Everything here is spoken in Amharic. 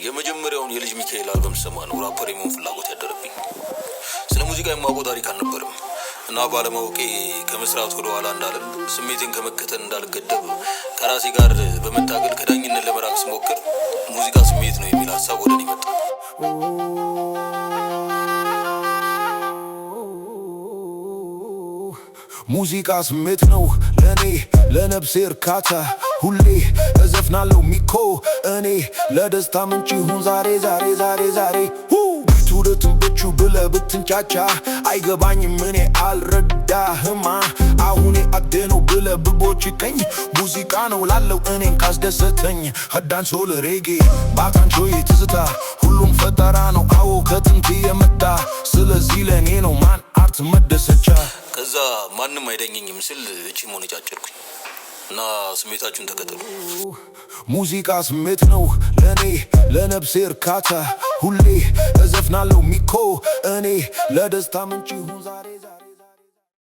የመጀመሪያውን የልጅ ሚካኤል አልበም ሰማ ነው ራፐር የመሆን ፍላጎት ያደረብኝ። ስለ ሙዚቃ የማውቀው ታሪክ አልነበረም እና ባለማወቄ ከመስራት ወደ ኋላ እንዳልል ስሜቴን ከመከተል እንዳልገደብ ከራሴ ጋር በመታገል ከዳኝነት ለመራቅ ስሞክር ሙዚቃ ስሜት ነው የሚል ሀሳብ ወደ እኔ መጣ። ሙዚቃ ስሜት ነው ለኔ ለነፍሴ እርካታ ሁሌ እዘፍናለሁ ሚኮ እኔ ለደስታ ምንጭ ይሁን ዛሬ ዛሬ ዛሬ ዛሬ ቱረትን ብቹ ብለህ ብትንጫጫ አይገባኝም እኔ አልረዳህማ አሁኔ አደነው ብለህ ብቦጭቀኝ ሙዚቃ ነው ላለው እኔን ካስደሰተኝ ዳንሶ ለሬጌ ባታንቾዬ ትዝታ ሁሉም ፈጠራ ነው አዎ ከጥንት የመጣ ስለዚህ ለኔ ነው ማን አርት መደሰቻ። ከዛ ማንም አይዳኘኝም ስል እቺ ሞን ጫጭርኩኝ እና ስሜታችሁን ተከተሉ። ሙዚቃ ስሜት ነው ለኔ ለነፍሴ እርካታ ሁሌ እዘፍናለሁ ሚኮ እኔ ለደስታ ምንጭ ይሁን ዛሬ